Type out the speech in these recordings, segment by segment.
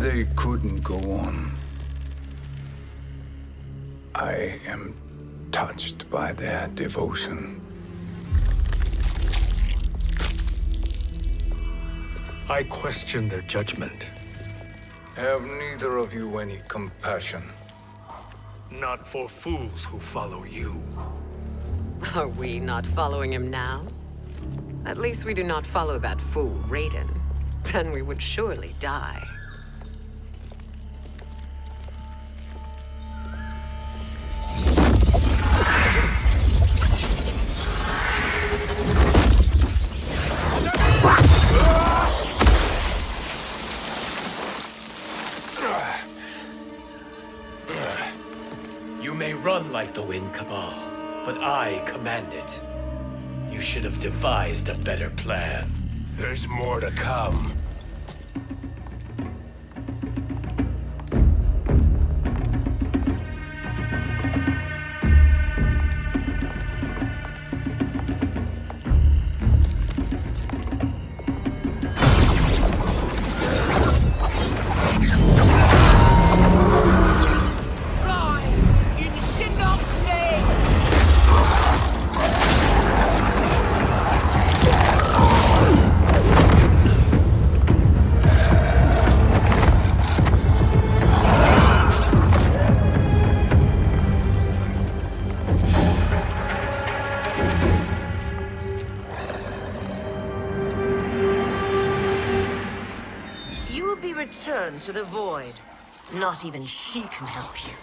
They couldn't go on. I am touched by their devotion. I question their judgment. Have neither of you any compassion? Not for fools who follow you. Are we not following him now? At least we do not follow that fool, Raiden. Then we would surely die. You may run like the wind, Cabal, but I command it. You should have devised a better plan. There's more to come. Return to the void. Not even she can help you.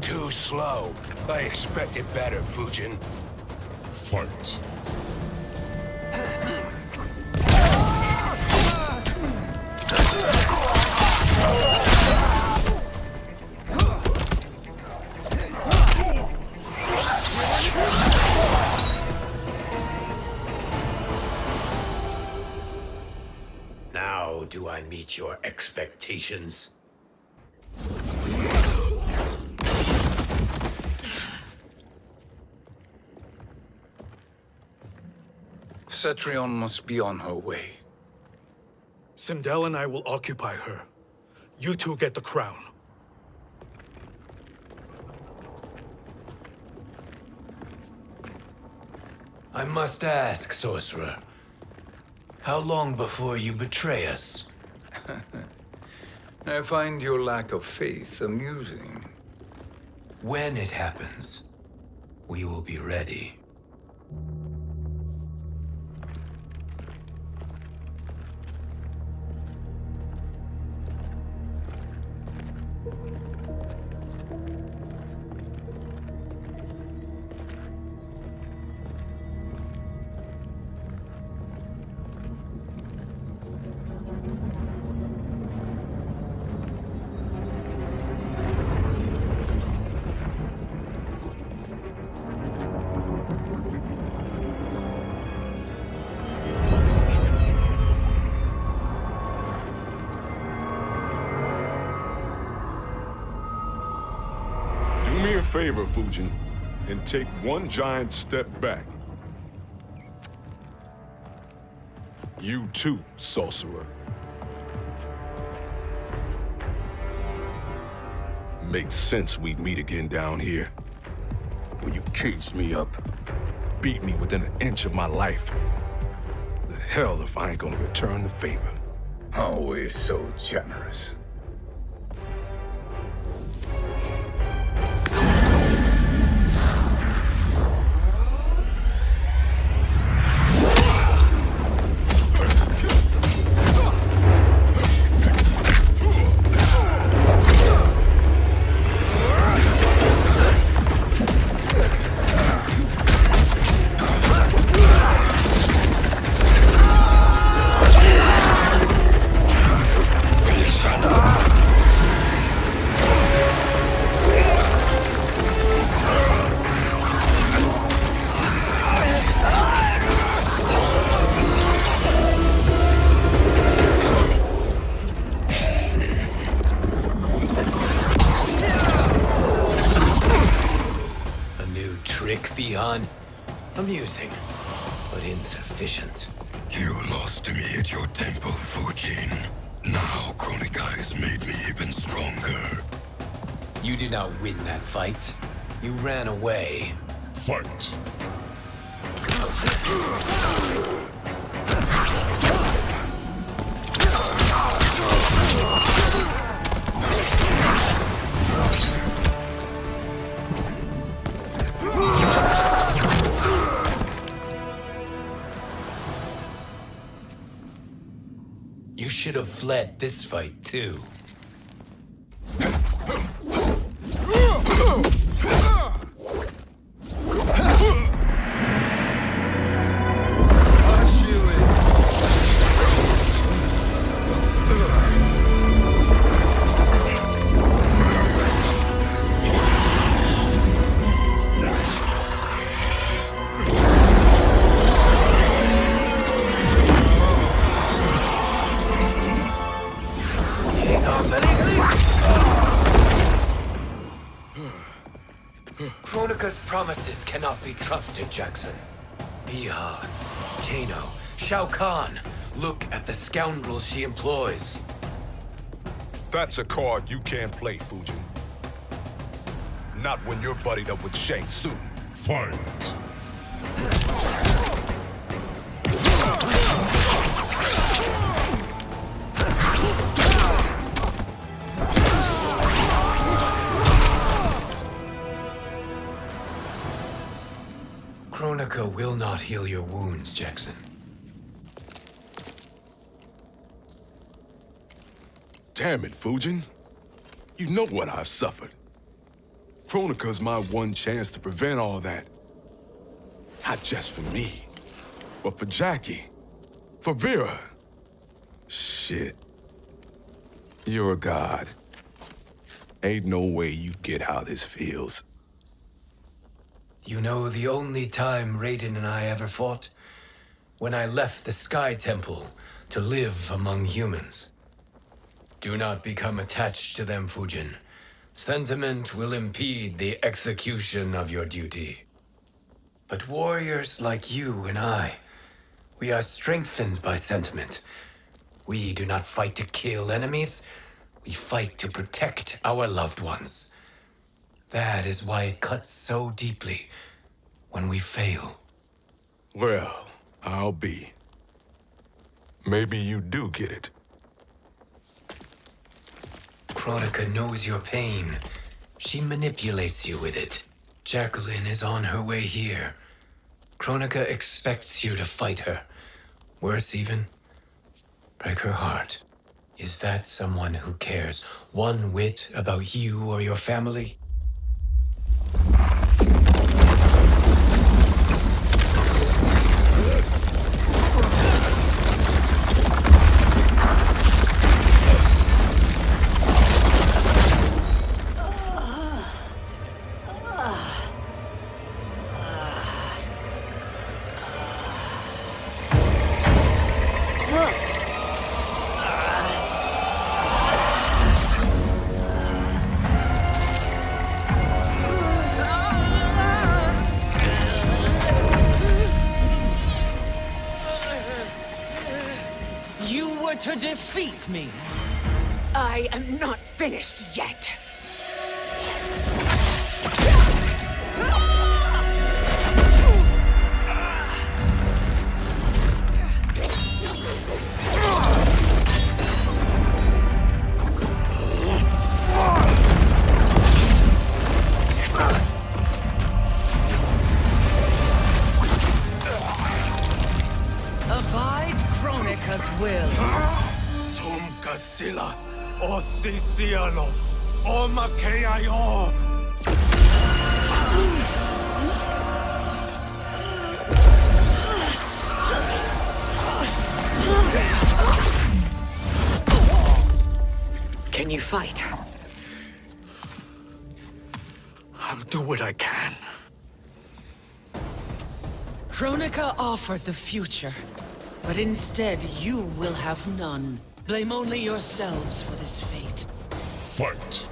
Too slow. I expected better, Fujin. Fight. Now do I meet your expectations? Cetrion must be on her way. Sindel and I will occupy her. You two get the crown. I must ask, Sorcerer. How long before you betray us? I find your lack of faith amusing. When it happens, we will be ready. Do me a favor, Fujin, and take one giant step back. You too, Sorcerer. Makes sense we'd meet again down here. When you caged me up, beat me within an inch of my life. The hell if I ain't gonna return the favor. Always so generous. Shut up! trick, Bihan? Amusing, but insufficient. You lost to me at your temple, Fujin. Now Kronika has made me even stronger. You did not win that fight. You ran away. Fight! You should have fled this fight, too. Kronika's promises cannot be trusted, Jackson. Bihan, Kano, Shao Kahn. Look at the scoundrels she employs. That's a card you can't play, Fujin. Not when you're buddied up with Shang Tsung. Fight! Kronika will not heal your wounds, Jackson. Damn it, Fujin. You know what I've suffered. Kronika's my one chance to prevent all that. Not just for me, but for Jackie, for Vera. Shit. You're a god. Ain't no way you get how this feels. You know the only time Raiden and I ever fought? When I left the Sky Temple to live among humans. Do not become attached to them, Fujin. Sentiment will impede the execution of your duty. But warriors like you and I, we are strengthened by sentiment. We do not fight to kill enemies. We fight to protect our loved ones. That is why it cuts so deeply when we fail. Well, I'll be. Maybe you do get it. Kronika knows your pain. She manipulates you with it. Jacqueline is on her way here. Kronika expects you to fight her. Worse even, break her heart. Is that someone who cares one whit about you or your family? To defeat me. I am not finished yet. Abide Kronika's will. Sila, o Sisiano, o Makeayo. Can you fight? I'll do what I can. Kronika offered the future, but instead you will have none. Blame only yourselves for this fate. Fight!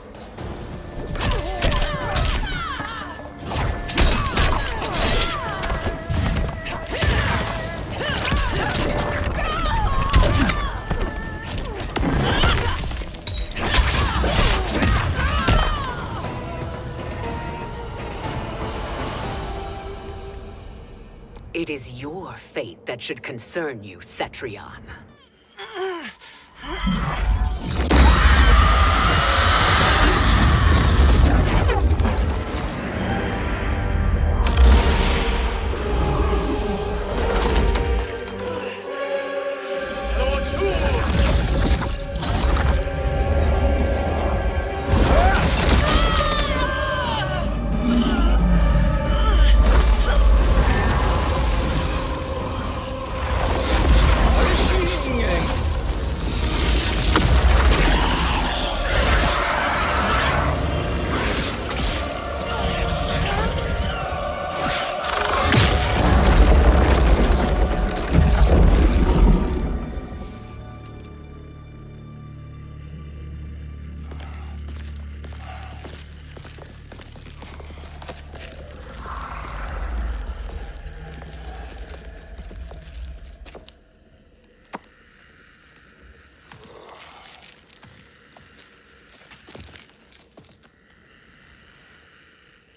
It is your fate that should concern you, Cetrion.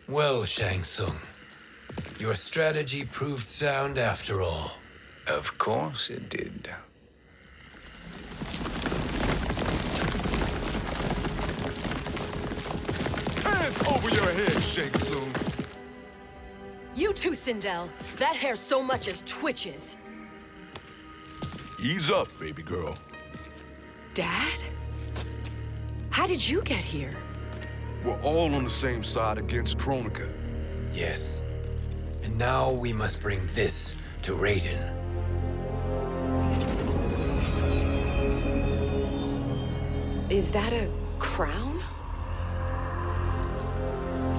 Well, Shang Tsung, your strategy proved sound after all. Of course it did. Hands over your head, Shang Tsung. You too, Sindel. That hair so much as twitches. Ease up, baby girl. Dad? How did you get here? We're all on the same side against Kronika. Yes. And now we must bring this to Raiden. Is that a crown?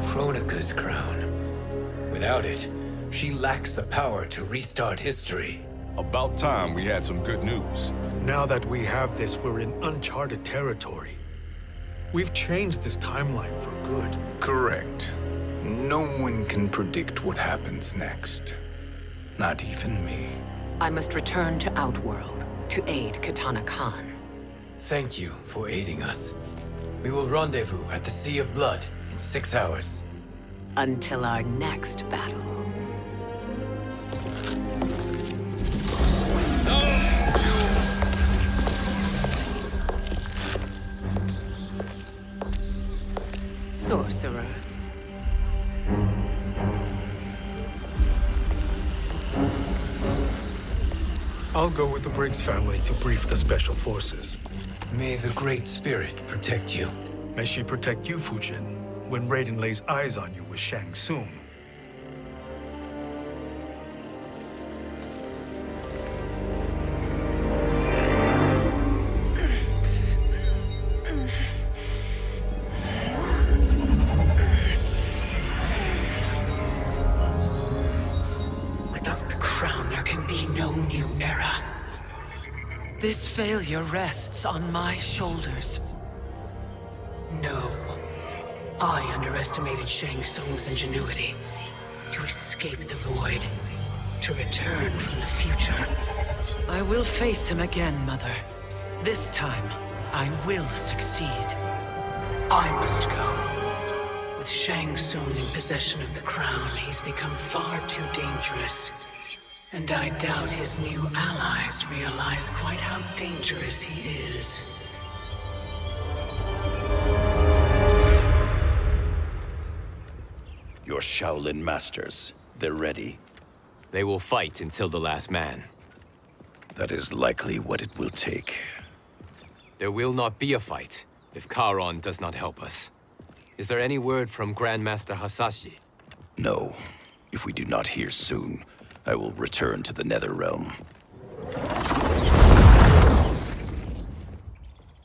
Kronika's crown. Without it, she lacks the power to restart history. About time we had some good news. Now that we have this, we're in uncharted territory. We've changed this timeline for good. Correct. No one can predict what happens next. Not even me. I must return to Outworld to aid Kitana Khan. Thank you for aiding us. We will rendezvous at the Sea of Blood in 6 hours. Until our next battle. Sorcerer. I'll go with the Briggs family to brief the Special Forces. May the Great Spirit protect you. May she protect you, Fujin, when Raiden lays eyes on you with Shang Tsung. Without the crown, there can be no new era. This failure rests on my shoulders. No. I underestimated Shang Tsung's ingenuity. To escape the void. To return from the future. I will face him again, Mother. This time, I will succeed. I must go. With Shang Tsung in possession of the crown, he's become far too dangerous. And I doubt his new allies realize quite how dangerous he is. Your Shaolin masters, they're ready. They will fight until the last man. That is likely what it will take. There will not be a fight if Charon does not help us. Is there any word from Grandmaster Hasashi? No. If we do not hear soon, I will return to the Netherrealm.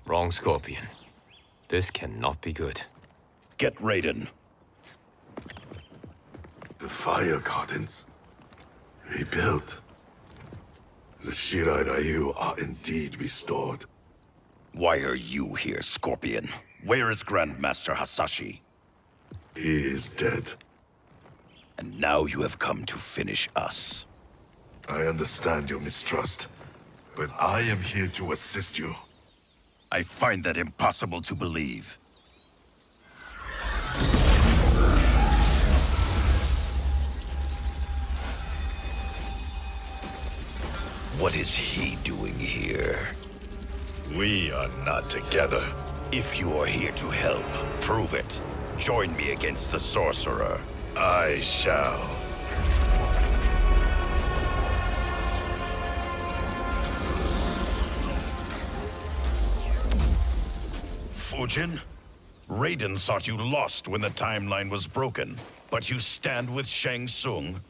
Wrong, Scorpion. This cannot be good. Get Raiden. The fire gardens rebuilt. The Shirai Ryu are indeed restored. Why are you here, Scorpion? Where is Grandmaster Hasashi? He is dead. And now you have come to finish us. I understand your mistrust, but I am here to assist you. I find that impossible to believe. What is he doing here? We are not together. If you are here to help, prove it. Join me against the sorcerer. I shall. Fujin? Raiden thought you lost when the timeline was broken, but you stand with Shang Tsung.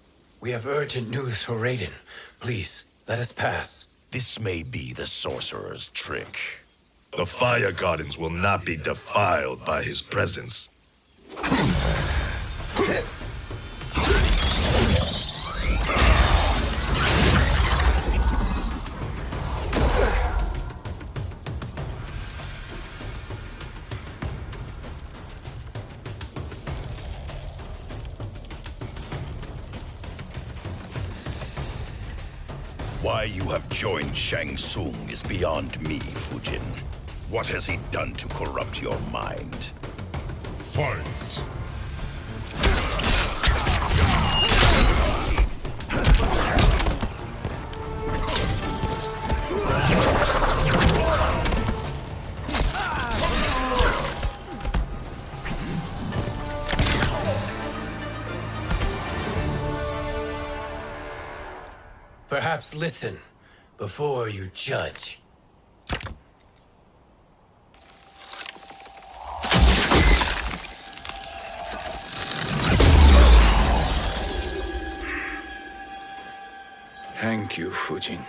We have urgent news for Raiden. Please, let us pass. This may be the sorcerer's trick. The Fire Gardens will not be defiled by his presence. Why you have joined Shang Tsung is beyond me, Fujin. What has he done to corrupt your mind? Fight! Perhaps listen before you judge. Thank you, Fujin.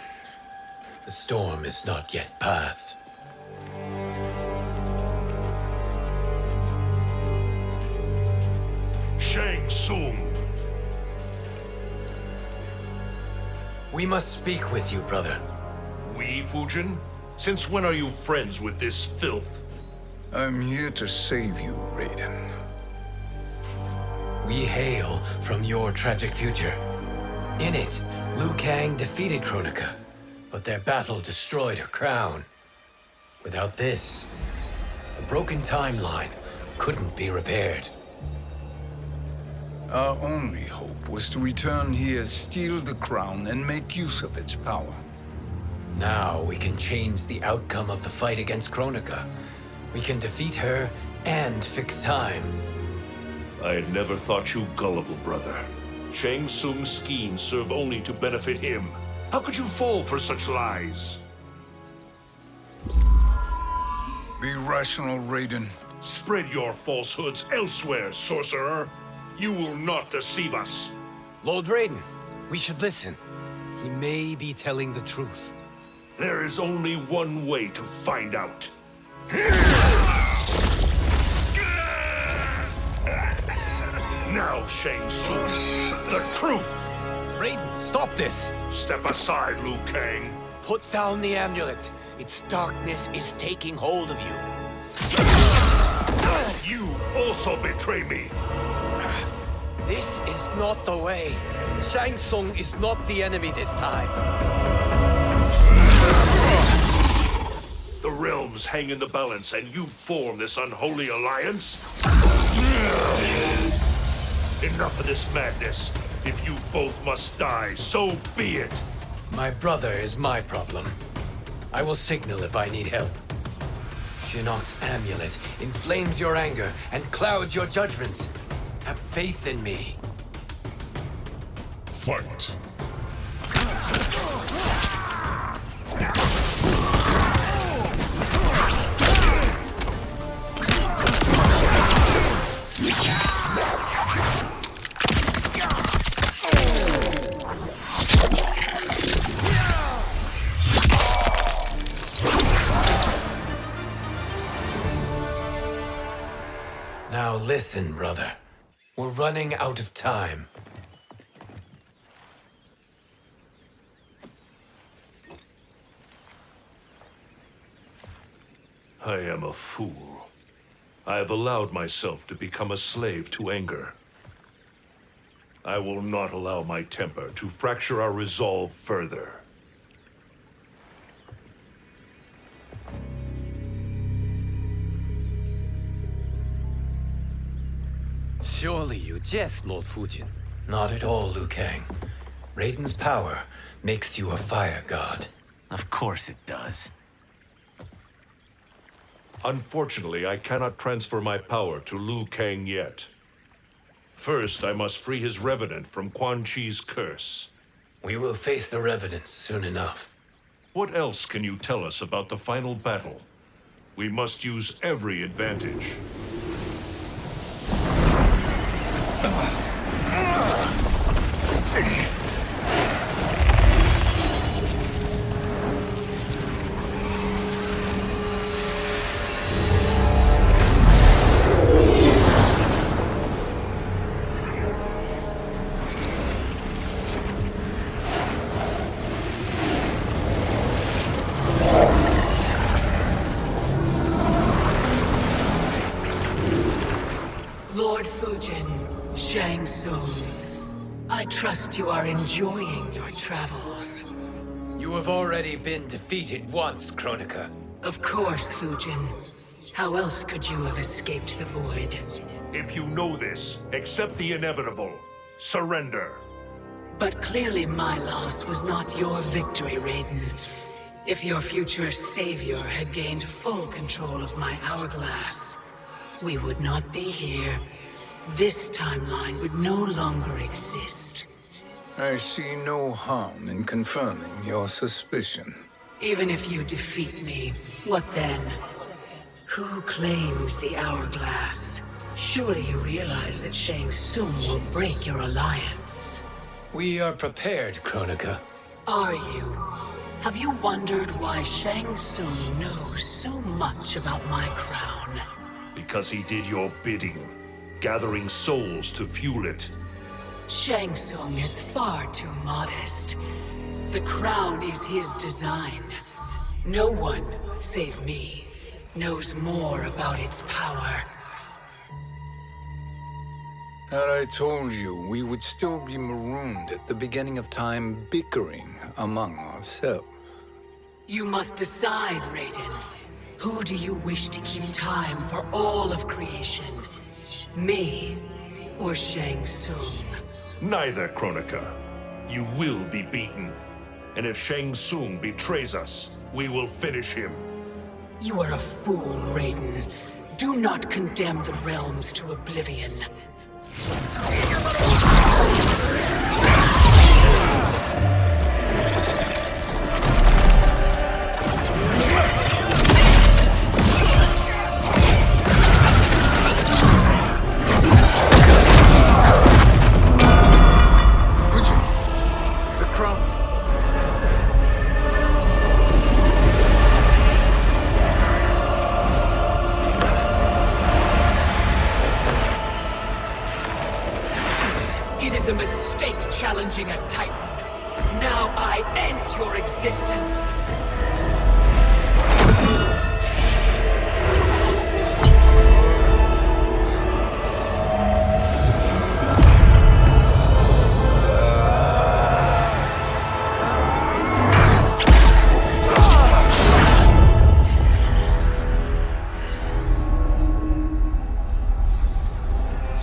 The storm is not yet past. Shang Tsung! We must speak with you, brother. We, Fujin? Since when are you friends with this filth? I'm here to save you, Raiden. We hail from your tragic future. In it, Liu Kang defeated Kronika, but their battle destroyed her crown. Without this, a broken timeline couldn't be repaired. Our only hope was to return here, steal the crown, and make use of its power. Now we can change the outcome of the fight against Kronika. We can defeat her and fix time. I had never thought you gullible, brother. Shang Tsung's schemes serve only to benefit him. How could you fall for such lies? Be rational, Raiden. Spread your falsehoods elsewhere, sorcerer. You will not deceive us. Lord Raiden, we should listen. He may be telling the truth. There is only one way to find out. Now, Shang Tsung, the truth! Raiden, stop this! Step aside, Liu Kang. Put down the amulet. Its darkness is taking hold of you. You also betray me. This is not the way. Shang Tsung is not the enemy this time. The realms hang in the balance, and you form this unholy alliance? Enough of this madness. If you both must die, so be it. My brother is my problem. I will signal if I need help. Shinnok's amulet inflames your anger and clouds your judgments. Have faith in me. Fight! Now listen, brother. We're running out of time. I am a fool. I have allowed myself to become a slave to anger. I will not allow my temper to fracture our resolve further. Surely you jest, Lord Fujin. Not at all, Liu Kang. Raiden's power makes you a fire god. Of course it does. Unfortunately, I cannot transfer my power to Liu Kang yet. First, I must free his Revenant from Quan Chi's curse. We will face the Revenants soon enough. What else can you tell us about the final battle? We must use every advantage. Lord Fujin, Shang Tsung, I trust you are enjoying your travels. You have already been defeated once, Kronika. Of course, Fujin. How else could you have escaped the void? If you know this, accept the inevitable. Surrender. But clearly my loss was not your victory, Raiden. If your future savior had gained full control of my hourglass, we would not be here. This timeline would no longer exist. I see no harm in confirming your suspicion. Even if you defeat me, what then? Who claims the hourglass? Surely you realize that Shang Tsung will break your alliance. We are prepared, Kronika. Are you? Have you wondered why Shang Tsung knows so much about my crown? Because he did your bidding, gathering souls to fuel it. Shang Tsung is far too modest. The crown is his design. No one, save me, knows more about its power. Had I told you, we would still be marooned at the beginning of time, bickering among ourselves. You must decide, Raiden. Who do you wish to keep time for all of creation? Me or Shang Tsung? Neither, Kronika. You will be beaten. And if Shang Tsung betrays us, we will finish him. You are a fool, Raiden. Do not condemn the realms to oblivion. It is a mistake challenging a Titan. Now I end your existence.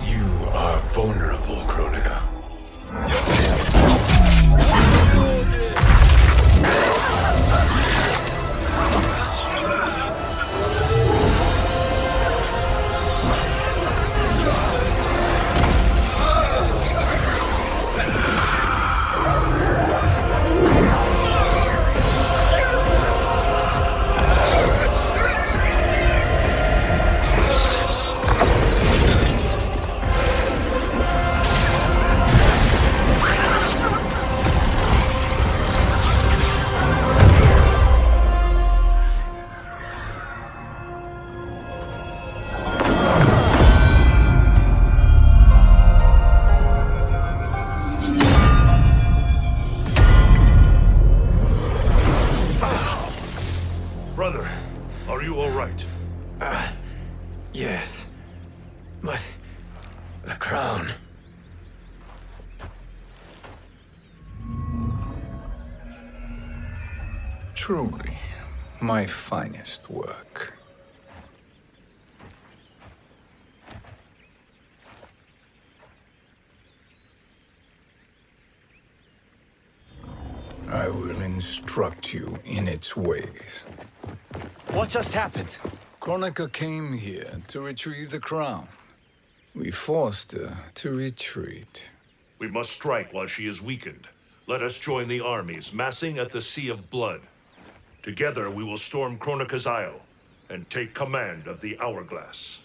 You are vulnerable, Kronika. Brother, are you all right? Yes. But the crown. Truly, my finest work. I will instruct you in its ways. What just happened? Kronika came here to retrieve the crown. We forced her to retreat. We must strike while she is weakened. Let us join the armies, massing at the Sea of Blood. Together we will storm Kronika's Isle and take command of the Hourglass.